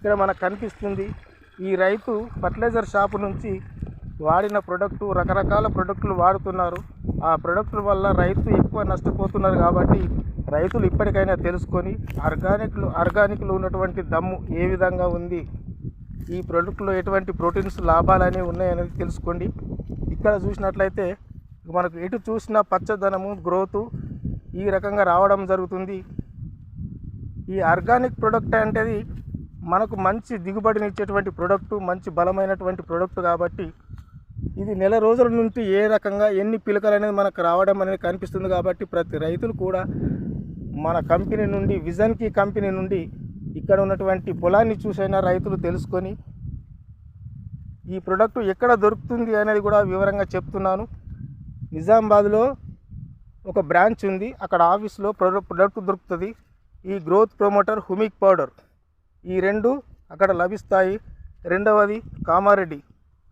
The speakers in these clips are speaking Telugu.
ఇక్కడ మనకు కనిపిస్తుంది ఈ రైతు ఫర్టిలైజర్ షాపు నుంచి వాడిన ప్రొడక్టు రకరకాల ప్రొడక్టులు వాడుతున్నారు. ఆ ప్రొడక్టుల వల్ల రైతు ఎక్కువ నష్టపోతున్నారు. కాబట్టి రైతులు ఇప్పటికైనా తెలుసుకొని ఆర్గానిక్లో ఉన్నటువంటి దమ్ము ఏ విధంగా ఉంది, ఈ ప్రొడక్ట్లో ఎటువంటి ప్రోటీన్స్ లాభాలు అనేవి ఉన్నాయనేది తెలుసుకోండి. ఇక్కడ చూసినట్లయితే మనకు ఎటు చూసినా పచ్చదనము గ్రోతు ఈ రకంగా రావడం జరుగుతుంది. ఈ ఆర్గానిక్ ప్రొడక్ట్ అంటేది మనకు మంచి దిగుబడిని ఇచ్చేటువంటి ప్రొడక్టు, మంచి బలమైనటువంటి ప్రొడక్ట్. కాబట్టి ఇది నెల రోజుల నుండి ఏ రకంగా ఎన్ని పిలకలు అనేది మనకు రావడం అనేది కనిపిస్తుంది. కాబట్టి ప్రతి రైతులు కూడా మన కంపెనీ నుండి విజన్కి కంపెనీ నుండి ఇక్కడ ఉన్నటువంటి పొలాన్ని చూసైనా రైతులు తెలుసుకొని ఈ ప్రొడక్ట్ ఎక్కడ దొరుకుతుంది అనేది కూడా వివరంగా చెప్తున్నాను. నిజామాబాద్లో ఒక బ్రాంచ్ ఉంది, అక్కడ ఆఫీస్లో ప్రొడక్ట్ దొరుకుతుంది. ఈ గ్రోత్ ప్రమోటర్ హ్యూమిక్ పౌడర్ ఈ రెండు అక్కడ లభిస్తాయి. రెండవది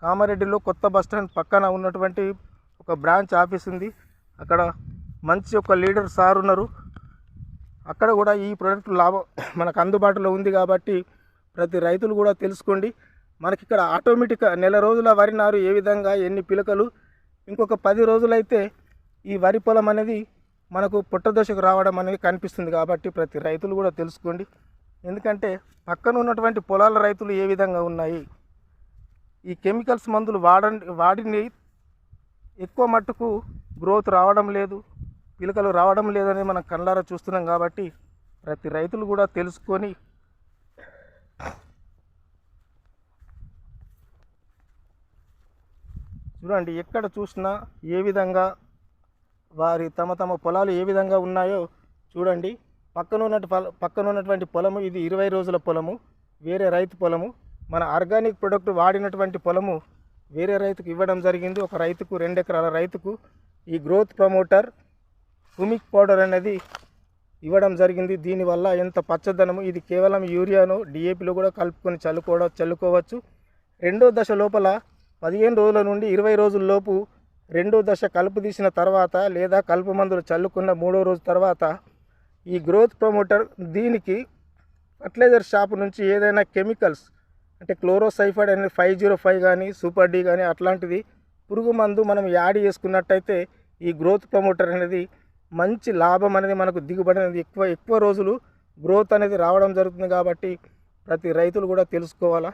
కామారెడ్డిలో కొత్త బస్టాండ్ పక్కన ఉన్నటువంటి ఒక బ్రాంచ్ ఆఫీస్ ఉంది. అక్కడ మంచి ఒక లీడర్ సార్ ఉన్నారు. అక్కడ కూడా ఈ ప్రోడక్ట్ లాభం మనకు అందుబాటులో ఉంది. కాబట్టి ప్రతి రైతులు కూడా తెలుసుకోండి. మనకి ఇక్కడ ఆటోమేటిక్గా నెల రోజుల వరి నారు ఏ విధంగా ఎన్ని పిలకలు, ఇంకొక 10 రోజులైతే ఈ వరి పొలం అనేది మనకు పుట్టదశకు రావడం అనేది కనిపిస్తుంది. కాబట్టి ప్రతి రైతులు కూడా తెలుసుకోండి. ఎందుకంటే పక్కన ఉన్నటువంటి పొలాల రైతులు ఏ విధంగా ఉన్నాయి, ఈ కెమికల్స్ మందులు వాడిని ఎక్కువ మట్టుకు గ్రోత్ రావడం లేదు, పిలకలు రావడం లేదని మనం కళ్ళారా చూస్తున్నాం. కాబట్టి ప్రతి రైతులు కూడా తెలుసుకొని చూడండి. ఎక్కడ చూసినా ఏ విధంగా వారి తమ పొలాలు ఏ విధంగా ఉన్నాయో చూడండి. పక్కన ఉన్నటువంటి పొలము ఇది 20 రోజుల పొలము, వేరే రైతు పొలము. మన ఆర్గానిక్ ప్రొడక్ట్ వాడినటువంటి పొలము వేరే రైతుకు ఇవ్వడం జరిగింది. ఒక రైతుకు 2 ఎకరాల రైతుకు ఈ గ్రోత్ ప్రమోటర్ హ్యూమిక్ పౌడర్ అనేది ఇవ్వడం జరిగింది. దీనివల్ల ఎంత పచ్చదనము, ఇది కేవలం యూరియాను డిఏపిలో కూడా కలుపుకొని చల్లుకోవచ్చు. రెండో దశ లోపల 15 రోజుల నుండి 20 రోజుల లోపు రెండో దశ కలుపు తీసిన తర్వాత లేదా కలుపు మందులు చల్లుకున్న 3వ రోజు తర్వాత ఈ గ్రోత్ ప్రమోటర్ దీనికి ఫర్టిలైజర్ షాప్ నుంచి ఏదైనా కెమికల్స్ అంటే క్లోరోసైఫైడ్ అనేది 505 కానీ సూపర్ డి కానీ అట్లాంటిది పురుగు మందు మనం యాడ్ చేసుకున్నట్టయితే ఈ గ్రోత్ ప్రమోటర్ అనేది మంచి లాభం అనేది మనకు దిగుబడి అనేది ఎక్కువ రోజులు గ్రోత్ అనేది రావడం జరుగుతుంది. కాబట్టి ప్రతి రైతులు కూడా తెలుసుకోవాలా.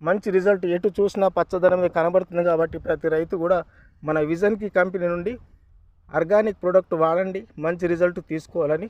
మంచి రిజల్ట్ ఎటు చూసినా పచ్చదనం కనబడుతుంది. కాబట్టి ప్రతి రైతు కూడా మన విజన్కి కంపెనీ నుండి ఆర్గానిక్ ప్రోడక్ట్ వాడండి, మంచి రిజల్ట్ తీసుకోవాలని